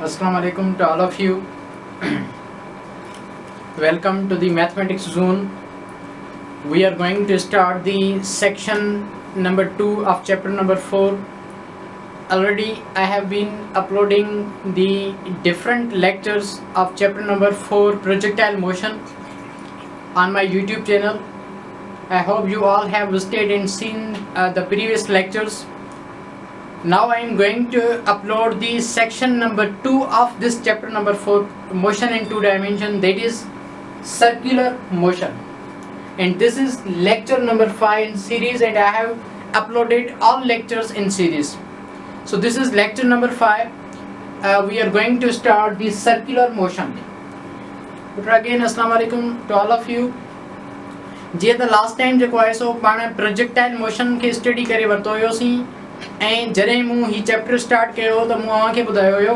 Assalamu alaikum to all of you. Welcome to the mathematics zone. We are going to start the section number 2 of chapter number 4. Already I have been uploading the different lectures of chapter number 4 projectile motion on my YouTube channel. I hope you all have visited and seen the previous lectures. Now I am going to upload the section number 2 of this chapter number 4, motion in 2 dimension, that is circular motion, and this is lecture number 5 in series, and I have uploaded all lectures in series. So this is lecture number 5. We are going to start the circular motion. But again, assalamu alaikum to all of you. जीअं त last time जेको आहे सो पाण projectile motion खे study करे वरितो हुयोसीं, ऐं जॾहिं मूं ही चैप्टर स्टार्ट कयो त मूं अव्हांखे ॿुधायो हुयो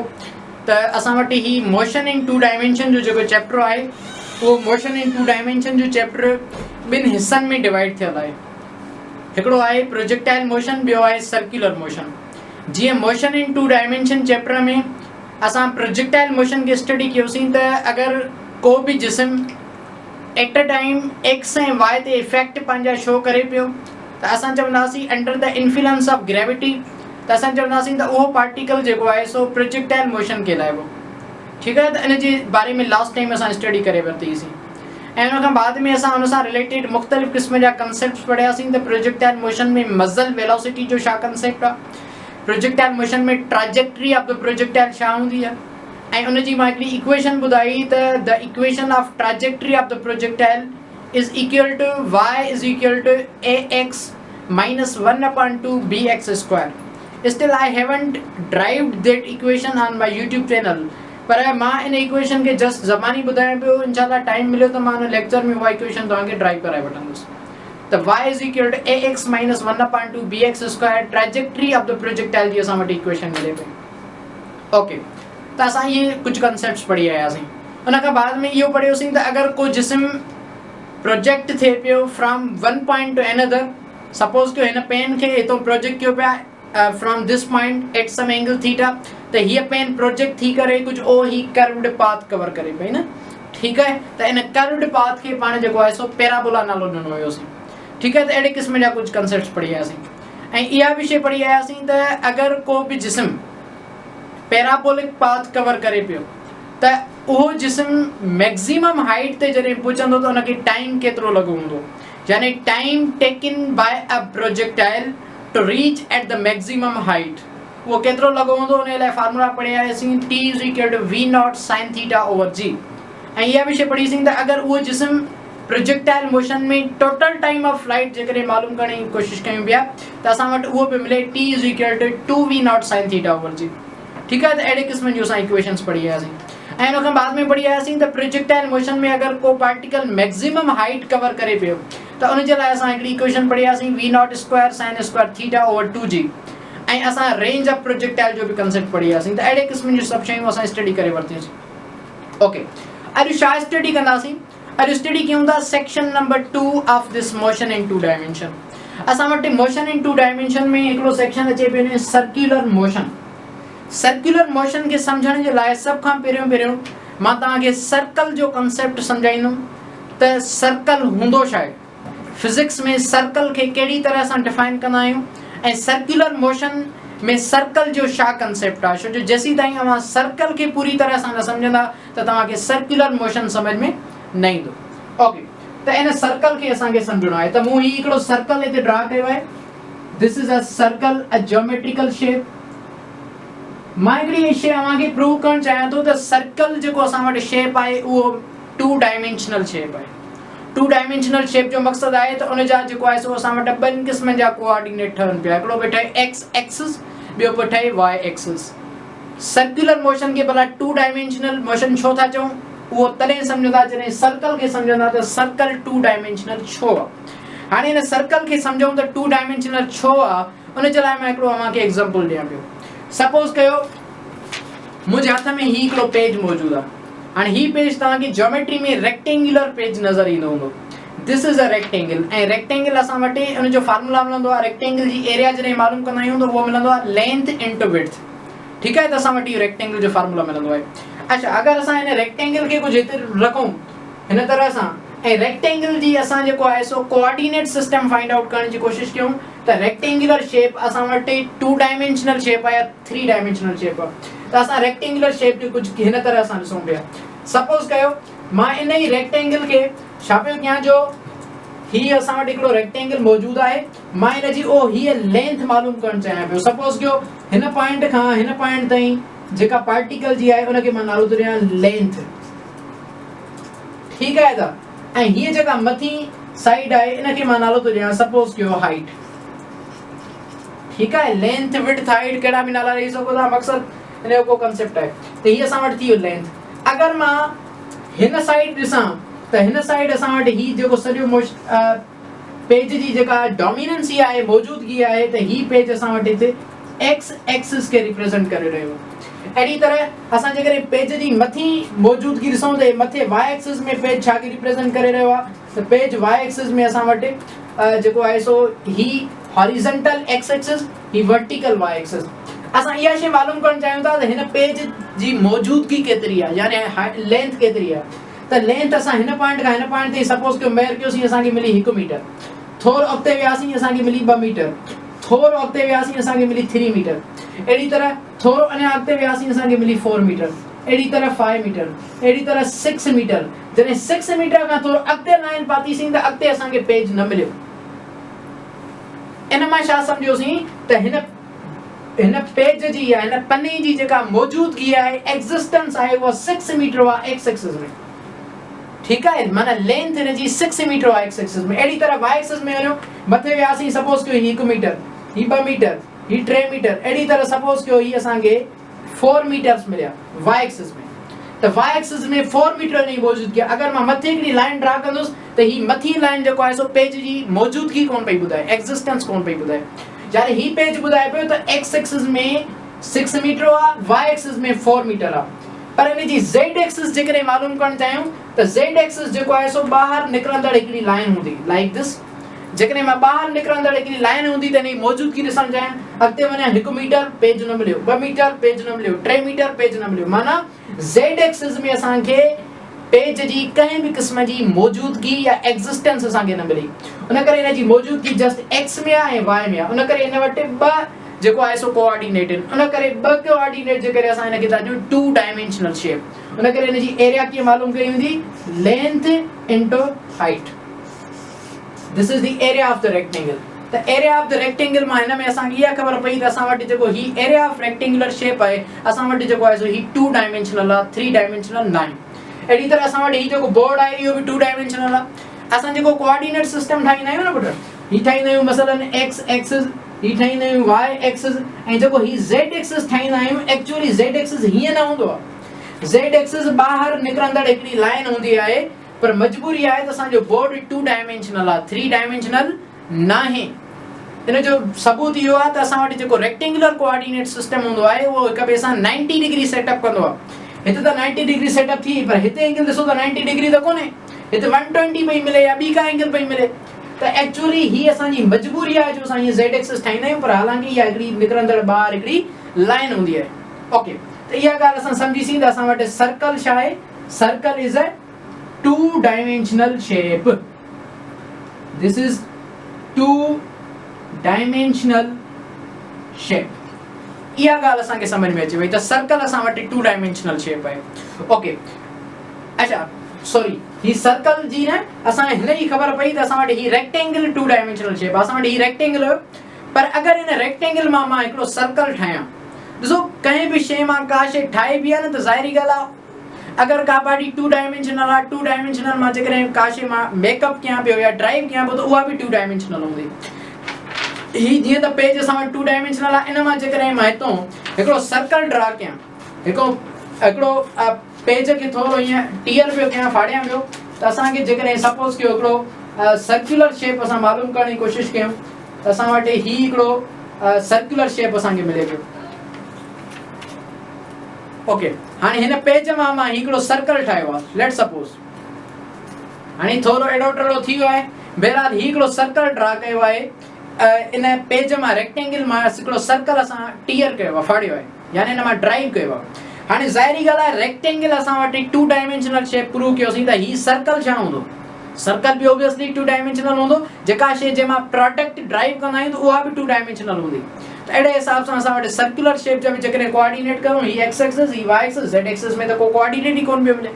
त असां वटि ही मोशन इन 2 डायमेंशन जो जेको चैप्टर आहे उहो मोशन इन 2 डायमेंशन जो चैप्टर ॿिनि हिस्सनि में डिवाइड थियल आहे. हिकिड़ो आहे प्रोजेक्टाइल मोशन, ॿियो आहे सर्कुलर मोशन. जीअं मोशन इन 2 डायमेंशन चैप्टर में असां प्रोजेक्टाइल मोशन खे स्टडी कयोसीं त अगरि को बि जिस्म एट अ टाइम एक्स ऐं वाई ते इफेक्ट पंहिंजा शो करे पियो त असां चवंदासीं under the influence of gravity, त असां चवंदासीं त उहो पार्टिकल जेको आहे सो प्रोजेक्टाइल मोशन कहलाइबो. ठीकु आहे, त इन जे बारे में लास्ट टाइम असां स्टडी करे वरितीसीं, ऐं उन खां बाद में असां उन सां रिलेटेड मुख़्तलिफ़ क़िस्म जा कंसेप्ट पढ़ियासीं त प्रोजेक्टाइल मोशन में मज़ल वेलोसिटी जो छा कंसेप्ट आहे, प्रोजेक्टाइल मोशन में ट्राजेक्टरी ऑफ द प्रोजेक्टाइल छा हूंदी आहे, ऐं उन जी मां हिकिड़ी इक्वेशन ॿुधाई त the equation of trajectory of the projectile is equal to y is equal to ax minus 1/2 bx square. Still I haven't derived that equation on my YouTube channel, पर मां इन इक्वेशन के just ज़बानी ॿुधायां पियो. इंशाल्लाह time मिलियो त मां उन लेक्चर में उहा इक्वेशन तव्हांखे ड्राइव कराए वठंदुसि. त y is equal to ax minus 1/2 bx square trajectory of the projectile जी असां वटि इक्वेशन मिले पई. ओके, त असां इहे कुझु कंसेप्ट्स पढ़ी आयासीं. उन खां बाद में इहो पढ़ियोसीं त अगरि को जिस्म प्रोजेक्ट थिए पियो from one point to another, suppose कि हिन पेन खे हितां प्रोजेक्ट कयो पिया from this point at some angle theta, त हीअ पेन प्रोजेक्ट थी करे कुझु ओ ही कर्व्ड पाथ कवर करे पई न. ठीकु आहे, त इन कर्व्ड पाथ खे पाण जेको आहे सो पैराबोला नालो ॾिनो हुयोसीं. ठीकु आहे, त अहिड़े क़िस्म जा कुझु कंसेप्ट्स पढ़ी आयासीं, ऐं इहा बि शइ पढ़ी आयासीं त अगरि को बि जिस्म पैराबोलिक पाथ कवर करे पियो त उहो जिस्म मैक्सिमम हाइट ते जॾहिं पहुचंदो त उनखे टाइम केतिरो लॻो हूंदो, यानी time taken by a projectile to reach at the maximum height, उहो केतिरो लॻो हूंदो. उन लाइ फार्मूला पढ़ी आयासीं t is equal to v0 sin theta over g. ऐं इहा बि शइ पढ़ीसीं त अगरि उहो जिस्म प्रोजेक्टाइल मोशन में टोटल टाइम ऑफ फ्लाइट जेकॾहिं मालूम करण जी कोशिशि कयूं पिया त असां वटि उहो बि मिले t is equal to 2v0 sin theta over g. ठीकु आहे, त अहिड़े क़िस्म जूं असां इक्वेशन्स पढ़ी आयासीं. ऐं उन खां बाद में पढ़ी आयासीं त प्रोजेक्टाइल मोशन में अगरि को पार्टिकल मैक्सिमम हाइट कवर करे पियो त उन जे लाइ असां हिकिड़ी इक्वेशन पढ़ी आयासीं v0 square sin square theta over 2g, ऐं असां रेंज ऑफ प्रोजेक्टाइल जो बि कंसेप्ट पढ़ी आयासीं. त अहिड़े क़िस्म जूं सभु शयूं असां स्टडी करे वरितियूंसीं. ओके, अॼु छा स्टडी कंदासीं? अॼु स्टडी कयूं था section number 2 of this motion in 2 dimension. असां वटि मोशन इन 2 डायमेंशन में हिकिड़ो सेक्शन अचे पियो सर्कुलर मोशन. सर्कुलर मोशन खे सम्झण जे लाइ सभ खां पहिरियों मां तव्हांखे सर्कल जो कंसेप्ट सम्झाईंदुमि त सर्कल हूंदो छा आहे, फिज़िक्स में सर्कल खे कहिड़ी तरह सां डिफाइन कंदा आहियूं, ऐं सर्कुलर मोशन में सर्कल जो छा कंसेप्ट आहे. छो जो जेसीं ताईं तव्हां सर्कल खे पूरी तरह सां न सम्झंदा त तव्हांखे सर्कुलर मोशन सम्झ में न ईंदो. ओके, त इन सर्कल खे असांखे सम्झणो आहे. त मूं हीउ हिकिड़ो सर्कल हिते ड्रा कयो आहे. This is a circle, a geometrical shape. मां हिकिड़ी शइ अव्हांखे प्रूव करणु चाहियां थो त सर्कल जेको असां वटि शेप आहे उहो 2 डायमेंशनल शेप आहे. 2 डायमेंशनल शेप जो मक़सदु आहे त उन जा जेको आहे सो असां वटि ॿिनि क़िस्मनि जा कोऑर्डिनेट ठहनि पिया. हिकिड़ो वेठो आहे एक्स एक्सिस, ॿियो वेठो आहे वाई एक्सिस. सर्कुलर मोशन खे भला 2 डायमेंशनल मोशन छो था चऊं, उहो तॾहिं सम्झंदा जॾहिं सर्कल खे सम्झंदा त सर्कल 2 डायमेंशनल छो आहे. हाणे हिन सर्कल खे सम्झूं त 2 डायमेंशनल छो आहे, उन जे लाइ मां हिकिड़ो अव्हांखे एग्ज़ाम्पल ॾियां पियो. सपोज कयो मुंहिंजे हथ में ही हिकिड़ो पेज मौजूदु आहे. हाणे ही पेज तव्हांखे ज्योमेट्री में रेक्टेंगुलर पेज नज़र ईंदो हूंदो. दिस इज़ अ रेक्टेंगल, ऐं रेक्टेंगल असां वटि उन जो फार्मूला मिलंदो आहे. रेक्टेंगल जी एरिया जॾहिं मालूम कंदा आहियूं त उहो मिलंदो आहे लेंथ इंटू विड्थ. ठीक है त असां वटि रेक्टेंगल जो फार्मूला मिलंदो आहे। अच्छा अगर असां इन रेक्टेंगल के कुछ हिते रखूं इन तरह सां ए रेक्टेंगल जी असां जेको आहे सो कोऑर्डिनेट सिस्टम फाइंड आउट करण जी कोशिश कयूं त रेक्टेंगुलर शेप असां वटि 2 डायमेंशनल शेप आहे या 3 डायमेंशनल शेप आहे। त असां रेक्टेंगुलर शेप जो कुछ हिन तरह सां ॾिसूं पिया। सपोज कयो मां इन ही रेक्टेंगल के छा पियो कयां जो ही असां वटि हिकिड़ो रेक्टेंगल मौजूद आहे, मां इन जी ओ ही लेंथ मालूम करण चाहियां पियो। सपोज कयो हिन पॉइंट खां हिन पॉइंट ताईं जेका पार्टिकल जी आहे उनखे मां नालो थो ॾियां लेंथ, ठीक आहे त ऐं हीअ जेका मथी साइड आहे इनखे मां नालो थो ॾियां सपोज कयो हाइट, ठीक आहे। लेंथ विड्थ हाइट कहिड़ा बि नाला ॾेई सघो था, मक़सद इन जो को कांसेप्ट आहे। त हीअ असां वटि थी वियो लेंथ। अगर मां हिन साइड ॾिसां त हिन साइड असां वटि ही जेको सॼो पेज जी जेका डोमिनेंसी आहे मौजूदगी आहे त ही पेज असां वटि हिते एक्स एक्सिस के रिप्रेजेंट करे रहियो। अहिड़ी तरह असां जेकॾहिं पेज जी मथी मौजूदगी ॾिसूं त मथे वाई एक्सिस में पेज छा खे रिप्रेजेंट करे रहियो आहे त पेज वाई एक्सिस में असां वटि जेको आहे सो ही हॉरिजॉन्टल एक्स एक्सिस, ही वर्टिकल वाई एक्सिस। असां इहा शइ मालूम करणु चाहियूं था त हिन पेज जी मौजूदगी केतिरी आहे, यानी लेंथ केतिरी आहे। त लेंथ असां हिन पॉइंट खां हिन पॉइंट ताईं सपोज कयो मेयर कयोसीं असांखे मिली 1 मीटर, थोरो अॻिते वियासीं असांखे मिली 2 मीटर, थोरो अॻिते वियासीं असांखे मिली 3 मीटर, अहिड़ी तरह थोरो अञा अॻिते वियासीं असांखे मिली 4 मीटर, अहिड़ी तरह 5 मीटर, अहिड़ी तरह 6 मीटर। जॾहिं 6 मीटर खां थोरो अॻिते लाइन पातीसीं त अॻिते असांखे पेज न मिलियो। इन मां छा सम्झोसीं त हिन पेज जी या हिन पने जी जेका मौजूदगी आहे एग्जिस्टेंस आहे उहा 6 मीटर आहे एक्स एक्सिस में, ठीक है। माना लेंथ हिन जी 6 मीटर आहे एक्स एक्सिस में। अहिड़ी तरह वाई एक्सिस में वञो मथे वियासीं सपोज कयो 1 मीटर, ही 2 मीटर, ही 3 मीटर, अहिड़ी तरह सपोज कयो ही असांखे 4 मीटर्स मिलिया वाई एक्सिस में। त वाई एक्सिस में 4 मीटर जी मौजूदगी अगर मां मथे हिकिड़ी लाइन ड्रा कंदुसि त ही मथी लाइन जेको आहे सो पेज जी मौजूदगी कोन पई ॿुधाए, एग्जिस्टेंस कोन पई ॿुधाए। यानी ही पेज ॿुधाए पियो त एक्स एक्सिस में 6 मीटर आहे, वाई एक्सिस में 4 मीटर आहे। पर इन जी ज़ेड एक्सिस जेकॾहिं मालूम करणु चाहियूं त ज़ेड एक्सिस जेको आहे सो ॿाहिरि निकिरंदड़ हिकिड़ी लाइन हूंदी लाइक दिस। जेकॾहिं मां ॿाहिरि निकिरंदड़ हिकिड़ी लाइन हूंदी त इन जी मौजूदगी ॾिसणु चाहियां, अॻिते वञा 1 मीटर पेज न मिलियो, 2 मीटर पेज न मिलियो, 3 मीटर पेज न मिलियो। माना ज़ेड एक्सिस में असांखे पेज जी कंहिं बि क़िस्म जी मौजूदगी या एग्जिस्टेंस असांखे न मिली। उन करे इन जी मौजूदगी जस्ट एक्स में आहे ऐं वाई में आहे। उन करे इन वटि 2 जेको आहे सो कोऑर्डिनेट आहिनि। उन करे 2 कोऑर्डिनेट जे करे असां हिनखे था चऊं 2 डायमेंशनल शेप। उन करे इन जी एरिया कीअं मालूम कई वेंदी, length into height. This is the area of the rectangle. त एरिया ऑफ द रेक्टेंगल मां हिन में असांखे इहा ख़बर पई त असां वटि जेको ही एरिया ऑफ रेक्टेंगुलर शेप आहे असां वटि जेको आहे सो ही 2 डायमेंशनल आहे, 3 डायमेंशनल न आहे। अहिड़ी तरह असां वटि ही जेको बोर्ड आहे इहो बि 2 डायमेंशनल आहे। असां जेको कोऑर्डिनेट सिस्टम ठाहींदा आहियूं न पुट, ही ठाहींदा आहियूं मसलन एक्स एक्सिस, ही ठाहींदा आहियूं वाई एक्सिस, ऐं जेको ही ज़ेड एक्सिस ठाहींदा आहियूं एक्चुअली ज़ेड एक्सिस हीअं न हूंदो आहे। ज़ेड एक्सिस ॿाहिरि निकिरंदड़ हिकिड़ी लाइन हूंदी आहे, पर मजबूरी आहे त असांजो बोर्ड 2 डायमेंशनल आहे, 3 डायमेंशनल न आहे। इन जो सबूत इहो आहे त असां वटि जेको रेक्टेंगुलर कोऑर्डिनेट सिस्टम हूंदो आहे उहो हिक ॿिए सां 90 डिग्री सेटअप कंदो आहे। हिते त 90 डिग्री सेटअप थी, पर हिते एंगल ॾिसो त 90 डिग्री त कोन्हे, हिते 120 पई मिले या ॿी का एंगल पई मिले। त एक्चुअली ही असांजी मजबूरी आहे जो असां हीअ ज़ेड एक्सिस ठाहींदा आहियूं, पर हालांकि इहा हिकिड़ी निकिरंदड़ ॿाहिरि हिकिड़ी लाइन हूंदी आहे। ओके, त इहा ॻाल्हि असां सम्झीसीं त असां वटि सर्कल छा आहे, circle is a 2 dimensional shape. This is 2 dimensional shape. इहा ॻाल्हि असांखे समझ में अचे वई त सर्कल असां वटि 2 डायमेंशनल शेप आहे। ओके, अच्छा सॉरी, ही सर्कल जी न असां हिन जी ख़बर पई त असां वटि ही रेक्टेंगल 2 डायमेंशनल शेप आहे। असां वटि ही रेक्टेंगल हो, पर अगरि इन रेक्टेंगल मां हिकिड़ो सर्कल ठाहियां, ॾिसो कंहिं बि शइ मां का शइ ठाहे बि आहे न त ज़ाहिरी ॻाल्हि आहे अगर का बॉडी 2 डायमेंशनल आहे, 2 डायमेंशनल मां जेकॾहिं का शइ मां मेकअप कयां पियो या ड्राइव कयां पियो त उहा बि 2 डायमेंशनल हूंदी। ही जीअं त पेज असां वटि 2 डायमेंशनल आहे, इन मां जेकॾहिं मां हितां हिकिड़ो सर्कल ड्रा कयां, हिकिड़ो पेज खे थोरो ईअं टीयर पियो कयां, फाड़ियां पियो, त असांखे जेकॾहिं सपोज कयो हिकिड़ो सर्कुलर शेप असां मालूम करण जी कोशिशि कयूं त असां वटि ही हिकिड़ो सर्कुलर शेप असांखे मिले पियो। ओके, हाणे हिन पेज मां हिकिड़ो सर्कल ठाहियो आहे, लेट सपोज हाणे थोरो एॾो टेढ़ो थी वियो आहे, बहरहाल ही हिकिड़ो सर्कल ड्रा कयो आहे। इन पेज मां रेक्टेंगल मां हिकिड़ो सर्कल असां टीयर कयो आहे, फाड़ियो आहे। यानी इन में ड्राइव कयो हाने ज़ाहिरी ॻाल्हि आहे रेक्टेंगल असां वटि 2 डायमेंशनल शेप प्रूव कयोसीं त ही सर्कल छा हूंदो सर्कल भी ऑब्वियसली 2 डायमेंशनल हूंदो जेका शे जे मां प्रोडक्ट ड्राइव कंदा आहियूं त उहा भी 2 डायमेंशनल हूंदी त अहिड़े हिसाब सां असां वटि सर्कुलर शेप जा जेकॾहिं कोऑर्डिनेट करूं ही एक्स एक्सिस ही वाई एक्सिस जेड एक्सिस में त को कोऑर्डिनेट ही कोन पियो मिले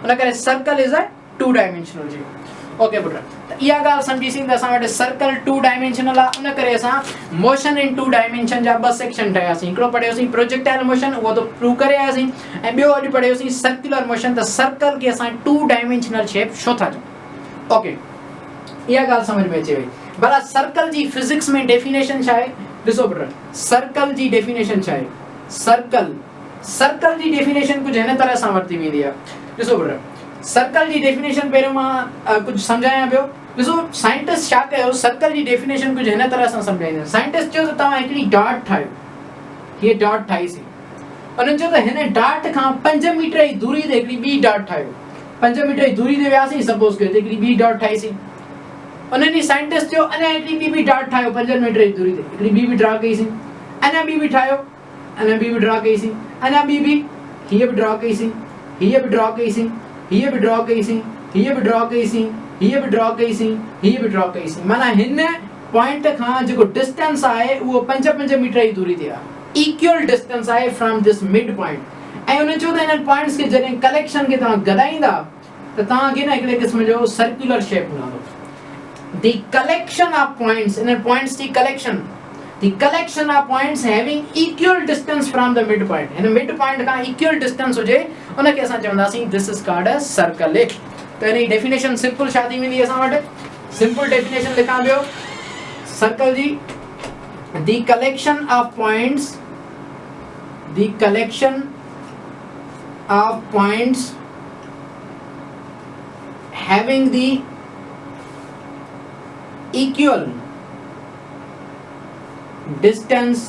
उन करे circle is a 2 dimensional shape okay पुट त इहा ॻाल्हि सम्झीसीं त असां वटि सर्कल 2 डायमेंशनल आहे उन करे असां मोशन इन 2 डायमेंशन जा 2 सेक्शन ठाहियासीं हिकिड़ो पढ़ियोसीं प्रोजेक्टाइल मोशन उहो त प्रूव करे आयासीं ऐं ॿियो अॼु पढ़ियोसीं सर्कुलर मोशन त सर्कल खे असां 2 डायमेंशनल शेप छो था चऊं ओके इहा ॻाल्हि समझ में अचे वई भला सर्कल जी फिजिक्स में डेफिनेशन छा आहे ॾिसो पुट सर्कल जी डेफिनेशन छा आहे सर्कल जी डेफिनेशन कुछ हिन तरह सां वरिती वेंदी आहे ॾिसो पुट सर्कल जी डेफिनेशन पहिरियों मां कुछ सम्झायां पियो ॾिसो साइंटिस्ट छा कयो सर्कल जी डेफिनेशन कुछ हिन तरह सां सम्झाईंदा साइंटिस्ट चयो त तव्हां हिकिड़ी डॉट ठाहियो हीअ डॉट ठाहीसीं उन्हनि चयो त हिन डॉट खां 5 मीटर जी दूरी ते हिकिड़ी ॿी डॉट ठाहियो 5 मीटर जी दूरी ते वियासीं सपोज कयो त हिकिड़ी ॿी डॉट ठाहीसीं उन्हनि साइंटिस्ट चयो अञा हिकिड़ी ॿी डॉट ठाहियो 5 मीटर जी दूरी ते हिकिड़ी ॿी ड्रा कईसीं अञा ॿी ठाहियो अञा ॿी ड्रा कईसीं अञा ॿी हीअ बि ड्रा कईसीं हीअ बि ड्रा कईसीं हीअ बि ड्रा कईसीं हीअ बि ड्रा कईसीं हीअ बि ड्रा कईसीं हीअ बि ड्रा कईसीं माना हिन पॉइंट खां जेको डिस्टेंस आहे उहो 5 मीटर जी दूरी ते आहे इक्वल डिस्टेंस आहे फ्रॉम दिस मिड पॉइंट ऐं उन्हनि चयो त हिन पॉइंट्स खे जॾहिं कलेक्शन खे तव्हां गॾाईंदा त तव्हांखे न हिकिड़े क़िस्म जो सर्कुलर शेप मिलंदो the collection of points in a points the collection of points having equal distance from the midpoint in a midpoint का equal distance हुजे उनखे असां चवंदासीं this is called a circle त हिन जी डेफिनेशन सिंपल छा थी वेंदी असां वटि सिंपल डेफिनेशन लिखां पियो सर्कल जी the collection of points having the equal distance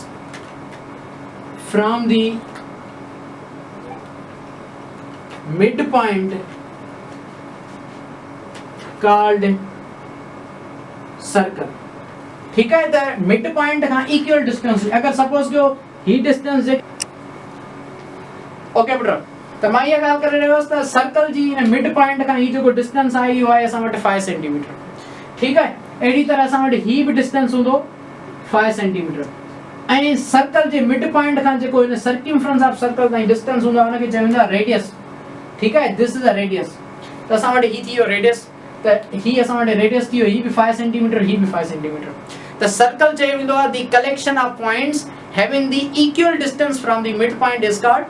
from the midpoint called circle ठीक है त मिड पॉइंट का इक्वल डिस्टेंस अगर सपोज कयो ही डिस्टेंस ओके बेटा त मां इहा ॻाल्हि करे रहियो त सर्कल जी मिड पॉइंट का ही जो डिस्टेंस आहे इहो आहे असां वटि 5 सेंटीमीटर ठीक है एडी तरह असां वटि ही भी डिस्टेंस हूंदो 5 सेंटीमीटर ऐं सर्कल जे मिड पॉइंट खां जेको इन सर्कमफ्रेंस ऑफ सर्कल ताईं डिस्टेंस हूंदो आहे उनखे चवंदा रेडियस ठीक है दिस इज अ रेडियस त असां वटि ही थियो रेडियस त ही असां वटि रेडियस थियो ही भी 5 सेंटीमीटर ही भी 5 सेंटीमीटर त सर्कल चयो वेंदो आहे the collection of points having the equal distance from the mid point is called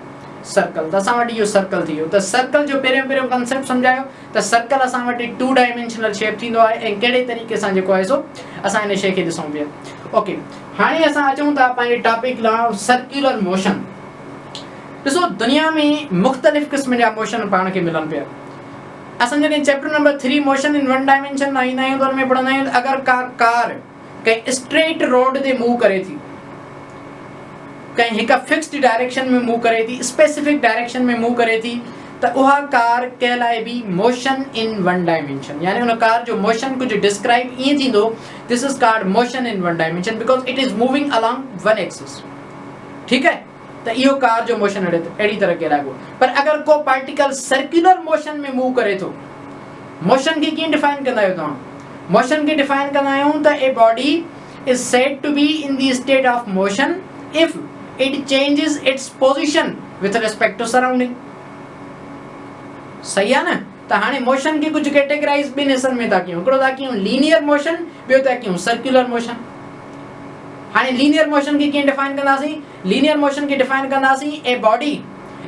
circle त असां वटि इहो सर्कल थी वियो त सर्कल जो पहिरियों कंसेप्ट सम्झायो त सर्कल असां वटि 2 डायमेंशनल शेप थींदो आहे ऐं कहिड़े तरीक़े सां जेको आहे सो असां इन शइ खे ॾिसूं पिया ओके हाणे असां अचूं था पंहिंजे टॉपिक लाइ सर्कुलर मोशन ॾिसो दुनिया में मुख़्तलिफ़ क़िस्म जा मोशन पाण खे मिलनि पिया असां जॾहिं chapter number 3 motion in 1 dimension में ईंदा आहियूं त हुन में पढ़ंदा आहियूं अगरि का कार कंहिं स्ट्रेट रोड ते मूव करे थी कहीं हिक फिक्स्ड डायरेक्शन में मूव करे थी स्पेसिफिक डायरेक्शन में मूव करे थी त उहा कार कहलाए भी मोशन इन 1 डायमेंशन यानी उन कार जो मोशन कुछ डिस्क्राइब ईअं थींदो this is called motion in 1 dimension because it is moving along 1 axis ठीक है त इहो कार जो मोशन अहिड़ी तरह कहलाइबो पर अगर को पार्टिकल सर्कुलर मोशन में मूव करे थो मोशन खे कीअं डिफाइन कंदा आहियो तव्हां मोशन खे डिफाइन कंदा आहियूं त a body is said to be in the state of motion if it changes its position with respect to surrounding सही है ना त हाणे मोशन के कुछ कैटेगराइज बिन हिस्सनि में था कयूं हिकिड़ो था कयूं लीनियर मोशन ॿियो था कयूं सर्कुलर मोशन हाणे लीनियर मोशन के कीअं डिफाइन कंदासीं लीनियर मोशन के डिफाइन कंदासीं a body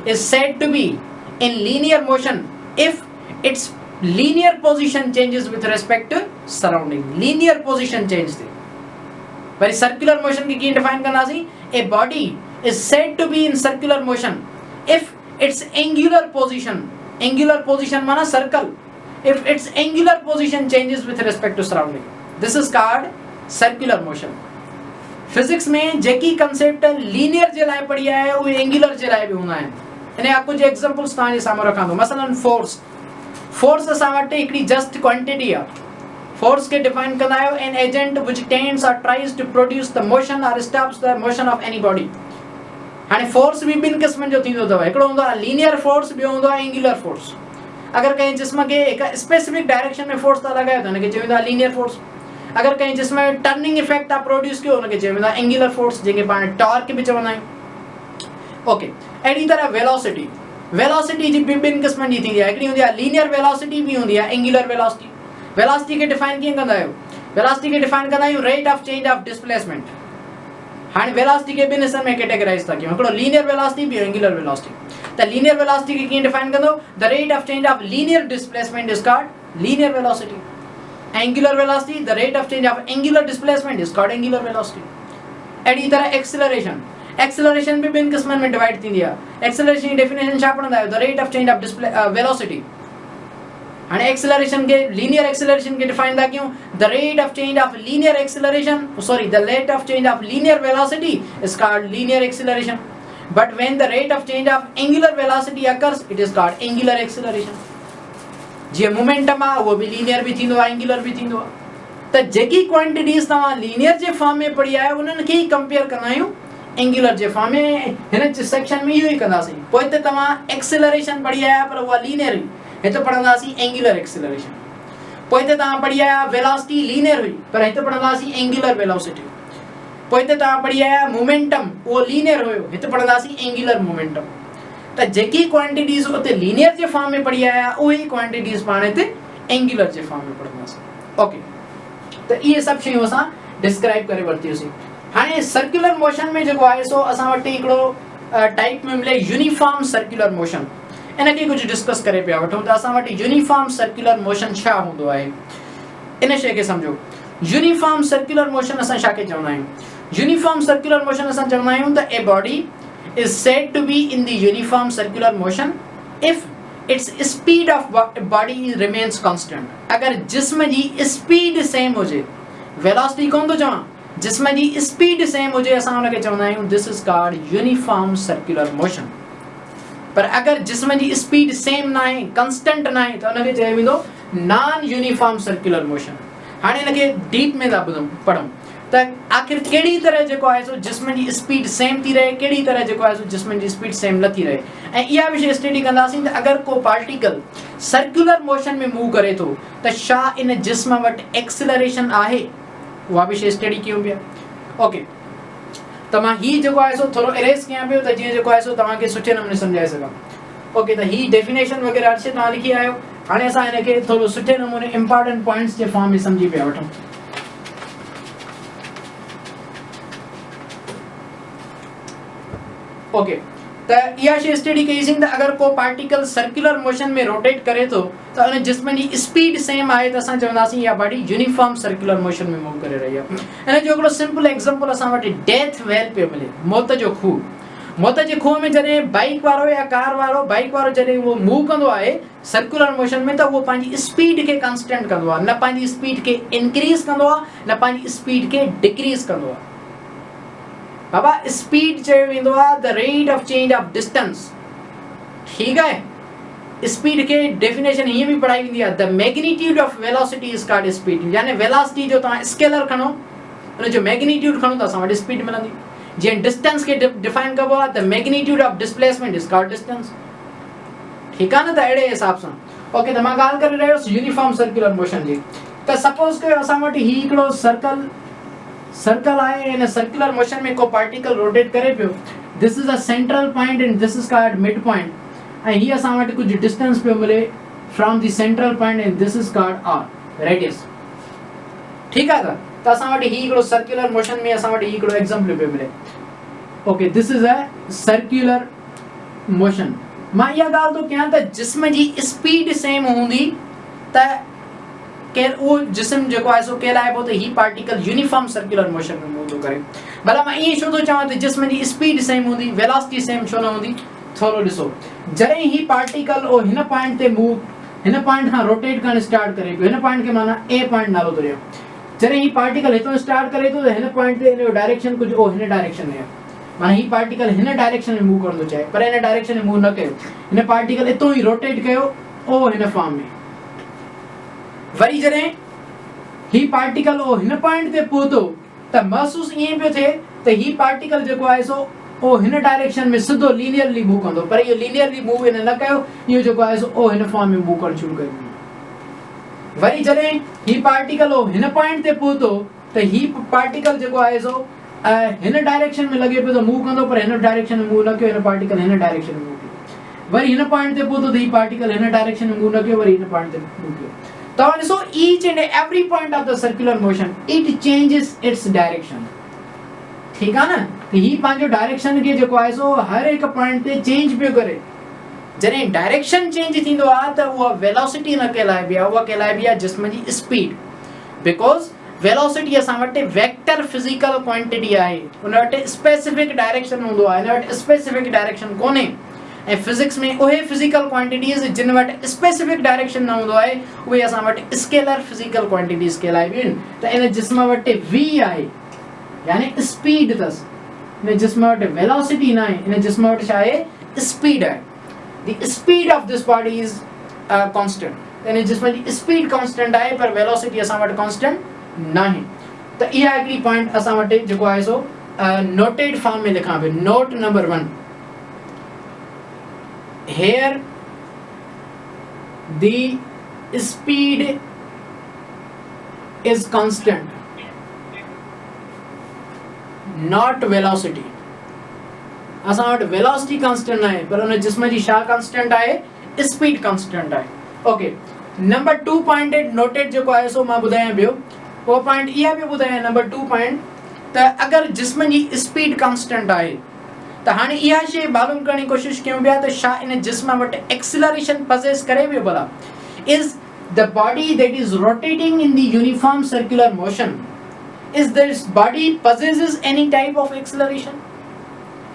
is said to be in linear motion if its linear position changes with respect to surrounding linear position change थी वरी सर्कुलर मोशन के कीअं डिफाइन कंदासीं a body is said to be in circular motion if its angular position माना circle if its angular position changes with respect to surrounding this is called circular motion physics में जेकी concept linear जे लाइ पढ़ी आहे उहे angular जे लाइ भी हूंदा आहिनि इन जा कुछ एग्जांपल्स तव्हां जे साम्हूं रखां थो मसलन फोर्स असां वटि हिकिड़ी जस्ट क्वांटिटी आहे force के define कंदा आहियो an agent which tends or tries to produce the motion or stops the motion of any body हाणे फोर्स भी ॿिनि क़िस्मनि जो थींदो अथव, हिकिड़ो हूंदो आहे लीनियर फोर्स, ॿियो हूंदो आहे एंगुलर फोर्स। अगरि कंहिं जिस्म खे हिकु स्पेसिफिक डायरेक्शन में फोर्स था लॻायो त हुनखे चयो वेंदो आहे लीनियर फोर्स। अगरि कंहिं जिस्म में टर्निंग इफेक्ट आहे प्रोड्यूस कयो हुनखे चयो वेंदो आहे एंगुलर फोर्स, जंहिंखे पाण टॉर्क बि चवंदा आहियूं। ओके, अहिड़ी तरह वेलोसिटी, वेलोसिटी जी बि ॿिनि क़िस्मनि जी थींदी आहे, हिकिड़ी हूंदी आहे लीनियर वेलोसिटी, ॿी हूंदी आहे एंगुलर वेलोसिटी। वेलोसिटी खे डिफाइन कीअं कंदा आहियो? वेलोसिटी खे डिफाइन कंदा आहियूं rate of change of displacement. हाणे वेलोसिटी खे ॿिनि हिस्सनि में कैटेगराइज था कयूं, हिकिड़ो लीनियर वेलोसिटी, ॿियो एंगुलर वेलोसिटी। त लीनियर वेलोसिटी खे कीअं डिफाइन कंदो? The rate of change of linear displacement is called linear velocity. Angular velocity, the rate of change of angular displacement is called angular velocity. अहिड़ी तरह acceleration, acceleration भी ॿिनि क़िस्मनि में डिवाइड थींदी आहे। एक्सेलरेशन जी डेफिनेशन छा पढ़ंदा आहियो? The rate of change of velocity. हाणे एक्सेलरेशन के लीनियर एक्सेलरेशन के डिफाइन था कयूं, the rate of change of linear acceleration, sorry the rate of change of linear velocity is called linear acceleration, but when the rate of change of angular velocity occurs it is called angular acceleration. जीअं momentum आहे उहो बि linear भी थींदो आहे, angular भी थींदो आहे। त जेकी क्वांटिटीज़ तव्हां लीनियर जे फॉर्म में पढ़ी आहे उन्हनि खे ई कंपेयर कंदा आहियूं एंगुलर जे फॉर्म में। हिन सेक्शन में इहो ई कंदासीं। पोइ हिते तव्हां एक्सेलरेशन पढ़ी आया पर उहा लीनियर हुई, हिते पढ़ंदासीं एंगुलर एक्सेलरेशन। पोइ हिते तव्हां पढ़ी आया वेलोसिटी लीनियर हुई पर हिते पढ़ंदासीं एंगुलर वेलोसिटी। पोइ हिते तव्हां पढ़ी आया मोमेंटम, उहो लीनियर हुयो, हिते पढ़ंदासीं एंगुलर मोमेंटम। त जेकी क्वांटिटीज़ उते लीनियर जे फॉर्म में पढ़ी आया उहे ई क्वांटिटीज़ पाण हिते एंगुलर जे फॉर्म में पढ़ंदासीं। ओके, त इहे सभु शयूं असां डिस्क्राइब करे वरितियूंसीं। हाणे सर्कुलर मोशन में जेको आहे सो असां वटि हिकिड़ो टाइप में मिले यूनिफॉर्म सर्कुलर मोशन। इनखे कुझु डिस्कस करे पिया वठूं त असां वटि यूनिफॉर्म सर्कुलर मोशन छा हूंदो आहे, इन शइ खे सम्झो। यूनिफॉर्म सर्कुलर मोशन असां छा खे चवंदा आहियूं? यूनिफॉर्म सर्कुलर मोशन असां चवंदा आहियूं त a body is said to be in the uniform circular motion if its speed of body remains constant। अगर जिस्म जी स्पीड सेम हुजे, वेलोसिटी कोन थो चवां, जिस्म जी स्पीड सेम हुजे असां हुनखे चवंदा आहियूं this is called uniform circular motion. पर अगर जिस्म जी स्पीड सेम ना आहे, कांस्टेंट ना आहे, त हुनखे चयो वेंदो नॉन यूनिफॉर्म सर्कुलर मोशन। हाणे हिनखे डीप में था पढ़ूं त आखिर कहिड़ी तरह जेको आहे सो जिस्म जी स्पीड सेम थी रहे, कहिड़ी तरह जेको आहे सो जिस्म जी स्पीड सेम न थी रहे। ऐं इहा विषय स्टडी कंदासीं त अगरि को पार्टिकल सर्कुलर मोशन में मूव करे थो त छा इन जिस्म वटि एक्सेलरेशन आहे, उहा विषय स्टडी कयूं पिया। ओके, त मां हीउ जेको आहे सो थोरो इरेज़ कयां पियो त जीअं जेको आहे सो तव्हांखे सुठे नमूने सम्झाए सघां। ओके, त हीउ डेफिनेशन वग़ैरह अर्शे तव्हां लिखी आयो। हाणे असां हिनखे थोरो सुठे नमूने इंपॉर्टेंट पॉइंट्स जे फॉर्म में सम्झी पिया वठूं। ओके, त इहा शइ स्टडी कईसीं त अगरि को पार्टिकल सर्कुलर मोशन में रोटेट करे थो त उन जिस्म जी स्पीड सेम आहे त असां चवंदासीं इहा बॉडी यूनिफॉर्म सर्कुलर मोशन में मूव करे रही आहे। हिन जो हिकिड़ो सिंपल एग्जांपल असां वटि डेथ वेल पियो मिले, मौत जो खूह। मौत जे खूह में जॾहिं बाइक वारो या कार वारो, बाइक वारो जॾहिं उहो मूव कंदो आहे सर्कुलर मोशन में त उहो पंहिंजी स्पीड खे कांस्टेंट कंदो आहे, न पंहिंजी स्पीड खे इंक्रीज कंदो आहे, न पंहिंजी स्पीड खे डिक्रीज कंदो आहे। बाबा स्पीड चयो वेंदो आहे the rate of change of distance. ठीकु आहे, स्पीड के डेफिनेशन हीअं भी पढ़ाई वेंदी आहे the magnitude of velocity is called speed. यानी वेलोसिटी जो तव्हां स्केलर खणो, उन जो मैग्नीट्यूड खणो त असां वटि स्पीड मिलंदी। जीअं डिस्टेंस के डिफाइन कबो आहे the magnitude of displacement is called distance. ठीकु आहे न, त अहिड़े हिसाब सां। ओके, त मां ॻाल्हि करे रहियो यूनिफॉर्म सर्कुलर मोशन जी। त सपोज कयो असां वटि हीउ हिकिड़ो सर्कल आहे, इन सर्कुलर मोशन में को पार्टिकल रोटेट करे पियो। This is a central point and this is called mid point. ऐं हीअ असां वटि कुझु डिस्टेंस पियो मिले from the central point and this is called R radius. ठीकु आहे, त असां वटि हीउ हिकिड़ो सर्कुलर मोशन में असां वटि हीउ हिकिड़ो एग्जांपल पियो मिले। Okay, this is a circular motion. मां इहा ॻाल्हि थो कयां त जिस्म जी स्पीड सेम हूंदी त केर उहो जिस्म जेको आहे सो कहलाइबो त हीउ पार्टिकल यूनिफॉर्म सर्कुलर मोशन में मूव थो करे। भला मां ईअं छो थो चवां त जिस्म जी स्पीड सेम हूंदी, वेलोसिटी सेम छो न हूंदी? थोरो ॾिसो, जॾहिं ही पार्टिकल ओ हिन पॉइंट ते मूव, हिन पॉइंट खां रोटेट करणु स्टार्ट करे पियो, हिन पॉइंट खे माना ए पॉइंट नालो थो ॾियो। जॾहिं ही पार्टिकल हितां स्टार्ट करे थो त हिन पॉइंट ते हिन जो डायरेक्शन कुझु ओ हिन डायरेक्शन में आहे, माना ही पार्टिकल हिन डायरेक्शन में मूव करणु थो चाहे, पर हिन डायरेक्शन में मूव न कयो। हिन पार्टिकल हितां ई रोटेट कयो ओ हिन फॉर्म में। वरी जॾहिं ही पार्टिकल ओ हिन पॉइंट ते पहुतो त महसूस ईअं पियो थिए त ही पार्टिकल जेको आहे सो ओ हिन डायरेक्शन में सिधो लीनियरली मूव कंदो, पर इहो लीनियरली मूव इन न कयो, इहो जेको आहे सो ओ हिन फॉर्म में मूव करणु शुरू कयो। वरी जॾहिं ही पार्टिकल ओ हिन पॉइंट ते पहुतो त ही पार्टिकल जेको आहे सो हिन डायरेक्शन में लगे पियो त मूव कंदो, पर हिन डायरेक्शन में मूव न कयो, हिन पार्टिकल हिन डायरेक्शन में मूव कयो। वरी हिन पॉइंट ते पहुतो त ही पार्टिकल हिन डायरेक्शन में मूव न कयो, वरी हिन पॉइंट ते मूव कयो। तव्हां ॾिसो each and every point of the circular motion it changes its direction. ठीक है ना, तो ही पांचो डायरेक्शन के जो है सो हर एक पॉइंट पे चेंज पे करे। जने डायरेक्शन चेंज थींदो आ त वो वेलोसिटी न कहलाइबी आ, वो कहलाइबी आ जिस्म जी स्पीड। बिकॉज़ वेलोसिटी असां वटि वेक्टर फिजिकल क्वांटिटी आहे, उन वटि स्पेसिफिक डायरेक्शन हूंदो आहे, इन वटि स्पेसिफिक डायरेक्शन कोने। ऐं फिजिक्स में उहे फिजिकल क्वांटिटीज जिन वटि स्पेसिफिक डायरेक्शन न हूंदो आहे उहे असां वटि स्केलर फिजिकल क्वांटिटीज कहलाइबियूं आहिनि। त इन जिस्म वटि v आहे यानी स्पीड तस, इन जिस्म वटि वेलोसिटी न आहे, इन जिस्म वटि छा आहे स्पीड आहे। The speed of this body is constant, इन जिस्म जी स्पीड कांस्टेंट आहे पर वेलोसिटी असां वटि कांस्टेंट न आहे। त इहा हिकिड़ी पॉइंट असां वटि जेको आहे सो नोटेड फॉर्म में लिखां पियो। Note number 1, here the speed is constant, not velocity। असां वटि वेलोसिटी कांस्टेंट आहे पर उन जिस्म जी छा कांस्टेंट आहे, स्पीड कांस्टेंट आहे। ओके, नंबर 2 पॉइंट नोटेड जेको आहे सो मां ॿुधायां पियो, वो पॉइंट इहा बि ॿुधायां नंबर 2 पॉइंट त अगरि जिस्म जी स्पीड कांस्टेंट आहे त हाणे इहा शइ मालूम करण जी कोशिशि कयूं पिया त छा इन जिस्म वटि एक्सिलरेशन पजेस करे पियो भला। Is the body that is rotating in the uniform circular motion, is this body possesses any type of acceleration?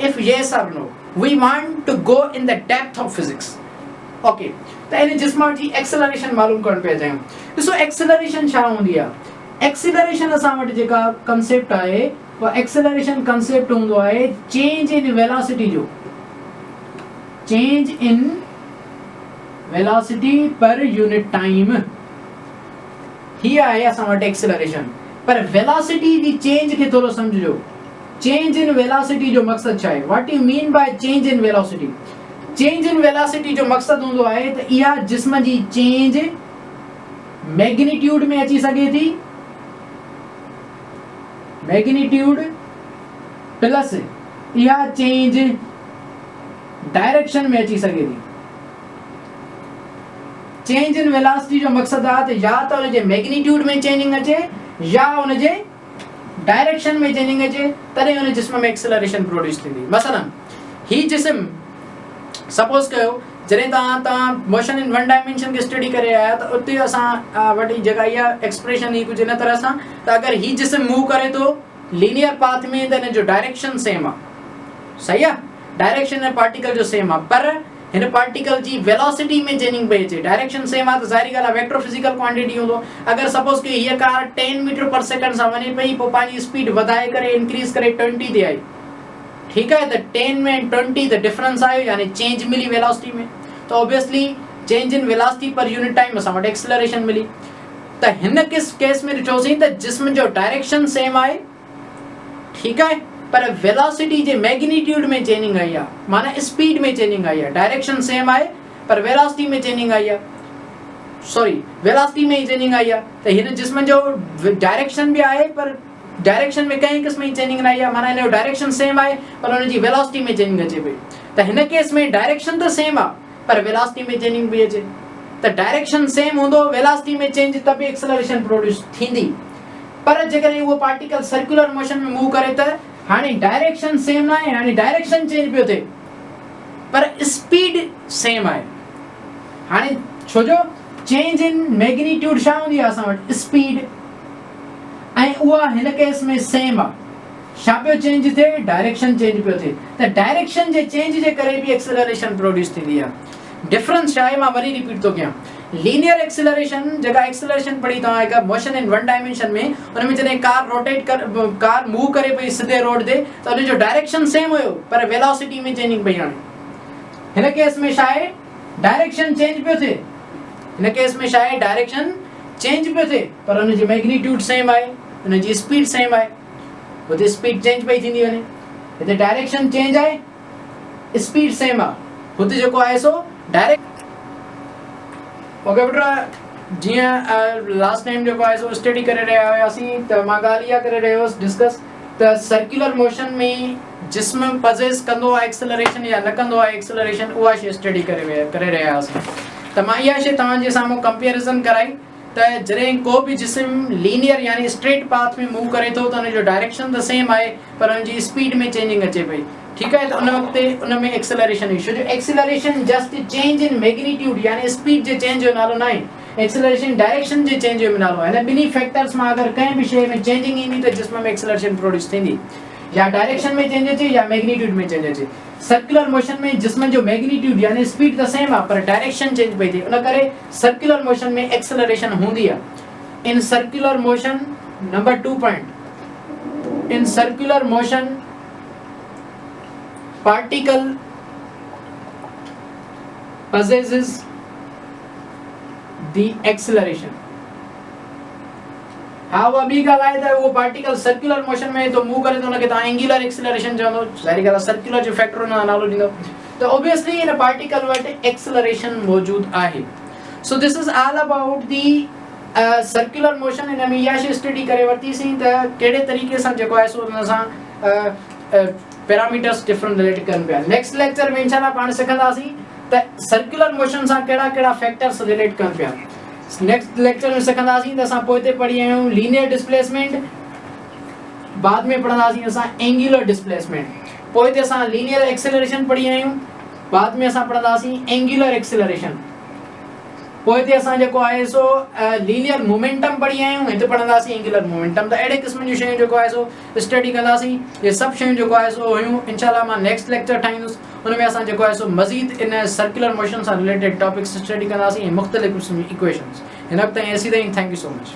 If yes or no, we want to go in the depth of physics। Okay, त इन जिस्म जी acceleration मालूम करण पिया चाहियूं। ॾिसो acceleration छा हूंदी आहे। एक्सिलरेशन असां वटि जेका कंसेप्ट आहे वो एक्सेलरेशन कंसेप्ट हूंदो आहे चेंज इन वेलोसिटी जो, change in velocity per unit time, ही आहे असां वटि एक्सेलरेशन। पर वेलोसिटी जी चेंज खे थोरो समझो। चेंज इन वेलोसिटी जो मकसद छा आहे, what you mean by change in velocity. Change in velocity जो मकसद हूंदो आहे त इहा जिस्म जी चेंज मैग्नीट्यूड में अची सघे थी, मैग्नीट्यूड प्लस इहा चेंज डायरेक्शन में अची सके थी। चेंज इन वेलोसिटी जो मकसद आहे त या त उन जे मैग्नीट्यूड में चेंजिंग अचे या उन जे डायरेक्शन में चेंजिंग अचे, तॾहिं उन जिस्म में एक्सेलरेशन प्रोड्यूस थींदी। मसलन ही जिस्म सपोज कयो जॾहिं तव्हां मोशन इन वन डायमेंशन खे स्टडी करे आया त उते असां वटि जगह इहा एक्सप्रेशन ही कुछ इन तरह सां त अगरि ही जिस्म मूव करे तो लीनियर पाथ में त इन जो डायरेक्शन सेम आहे, सही आहे, डायरेक्शन ऐं पार्टिकल जो सेम आहे, पर हिन पार्टिकल जी वेलोसिटी में चेंजिंग पई अचे। डायरेक्शन सेम आहे त ज़ाहिरी ॻाल्हि आहे वेक्टर फिजिकल क्वांटिटी हूंदो। अगरि सपोज कि हीअ कार 10 मीटर पर सेकंड सां वञे पई, पोइ पंहिंजी स्पीड वधाए करे इंक्रीज करे 20 ते आई, ठीक है, त 10 में 20 त डिफरेंस आयो, यानी चेंज मिली वेलोसिटी में। तो obviously change in velocity per unit time असां वटि एक्सेलरेशन मिली। त हिन केस में ॾिठोसीं त जिस्म जो डायरेक्शन सेम आहे, ठीक है, पर वेलोसिटी जे मैग्नीट्यूड में चेंजिंग आई आहे, माना स्पीड में चेंजिंग आई आहे। डायरेक्शन सेम आहे पर वेलोसिटी में चेंजिंग आई आहे, सॉरी वेलोसिटी में चेंजिंग आई आहे। त हिन जिस्म जो डायरेक्शन भी आहे पर डायरेक्शन में कई क़िस्म जी चेंजिंग न आई आहे, माना इन जो डायरेक्शन सेम आहे पर उन जी वेलोसिटी में चेंजिंग अचे पई। त हिन केस में डायरेक्शन त सेम आहे पर वेलोसिटी में चेंजिंग भी अचे। त डायरेक्शन सेम हूंदो, वेलोसिटी में चेंज त बि एक्सेलरेशन प्रोड्यूस थींदी। पर जेकॾहिं उहो पार्टिकल सर्कुलर मोशन में मूव करे त हाणे डायरेक्शन सेम न आहे, हाणे डायरेक्शन चेंज पियो थिए पर स्पीड सेम आहे। हाणे छो जो चेंज इन मैग्नीट्यूड छा हूंदी आहे असां वटि स्पीड, ऐं उहा हिन केस में सेम आहे। छा पियो चेंज थिए, डायरेक्शन चेंज पियो थिए। त डायरेक्शन जे चेंज जे करे बि एक्सेलरेशन प्रोड्यूस थींदी आहे। डिफरेंस छा आहे, मां वरी रिपीट थो कयां। लीनियर एक्सेलरेशन जेका एक्सेलरेशन पढ़ी तव्हां हिकु मोशन इन वन डायमेंशन में, हुन में जॾहिं कार मूव करे पई सीधे रोड ते त उन जो डायरेक्शन सेम हुयो पर वेलोसिटी में चेंजिंग पई आणे। हिन केस में छा आहे, डायरेक्शन चेंज पियो थिए, हिन केस में छा आहे, डायरेक्शन चेंज पियो थिए पर उन जी मैग्नीट्यूड सेम आहे, उन जी स्पीड सेम आहे, हुते स्पीड चेंज पई थींदी वञे। हिते डायरेक्शन चेंज आहे, स्पीड सेम आहे, हुते जेको आहे सो डायरेक्ट। ओके बेटा, जीअं लास्ट टाइम जेको आहे सो स्टडी करे रहिया हुआसीं त मां ॻाल्हि इहा करे रहियो हुउसि डिस्कस त सर्कुलर मोशन में जिस्म पजेस कंदो आहे एक्सेलरेशन या न कंदो आहे एक्सेलरेशन, उहा शइ स्टडी करे रहिया हुआसीं। त मां इहा शइ तव्हांजे साम्हूं कंपेरिज़न कराई त जॾहिं को बि जिस्म लीनियर यानी स्ट्रेट पाथ में मूव करे थो त हुनजो डायरेक्शन त सेम आहे पर हुनजी स्पीड में चेंजिंग अचे पई, ठीकु आहे। त उन वक़्तु उन में एक्सेलरेशन छो जो acceleration just change in magnitude यानी स्पीड जे चेंज जो नालो न आहे, एक्सेलरेशन डायरेक्शन जे चेंज जो नालो आहे। हिन ॿिन्ही फैक्टर्स मां अगरि कंहिं बि शइ में चेंजिंग ईंदी त जिस्म में एक्सेलरेशन प्रोड्यूस थींदी, या डायरेक्शन में चेंज अचे या मैग्नीट्यूड में चेंज अचे। सर्कुलर मोशन में जिस्म जो मैग्नीट्यूड यानी स्पीड त सेम आहे पर डायरेक्शन चेंज पई थिए, उन करे सर्कुलर मोशन में एक्सेलरेशन हूंदी आहे। In circular motion number 2 point, in circular motion particle possesses the acceleration। हाँ वो अभी ॻाल्हि आहे त उहो पार्टिकल सर्कुलर मोशन में तो मूव करे तो उनखे तव्हां एंगुलर एक्सेलरेशन चवंदो, ज़ाहिर ॻाल्हि आहे सर्कुलर जो फैक्टर उन नालो ॾींदो, त ऑब्वियसली इन पार्टिकल वटि एक्सेलरेशन मौजूद आहे। So this is all about the circular motion. इन में इहा शइ स्टडी करे वरितीसीं त कहिड़े तरीक़े सां जेको आहे सो उन सां पैरामीटर्स डिफरेंट रिलेट कनि पिया। नेक्स्ट लेक्चर में इंशाल्लाह पाण सिखंदासीं त सर्कुलर मोशन सां कहिड़ा कहिड़ा फैक्टर्स रिलेट कनि पिया। नेक्स्ट लेक्चर में सिखंदासीं त असां पोइ ते पढ़ी आहियूं लीनियर डिस्प्लेसमेंट, बाद में पढ़ंदासीं असां एंगुलर डिस्प्लेसमेंट, पोइ ते असां लीनियर एक्सेलरेशन पढ़ी आहियूं, बाद में असां पढ़ंदासीं एंगुलर एक्सेलरेशन, पोइ ते असां जेको आहे सो लीनियर मोमेंटम पढ़ी आहियूं, हिते पढ़ंदासीं एंगुलर मोमेंटम। त अहिड़े क़िस्म जूं शयूं जेको आहे सो स्टडी कंदासीं। ये सभु शयूं जेको आहे सो हुयूं, इंशाल्लाह मां नेक्स्ट लेक्चर ठाहींदुसि, उन में असां जेको आहे सो मज़ीद इन सर्कुलर मोशन सां रिलेटेड टॉपिक्स स्टडी कंदासीं ऐं मुख़्तलिफ़ क़िस्म जी इक्वेशन्स। हिन वक़्तु ताईं असीं ताईं थैंक यू सो मच।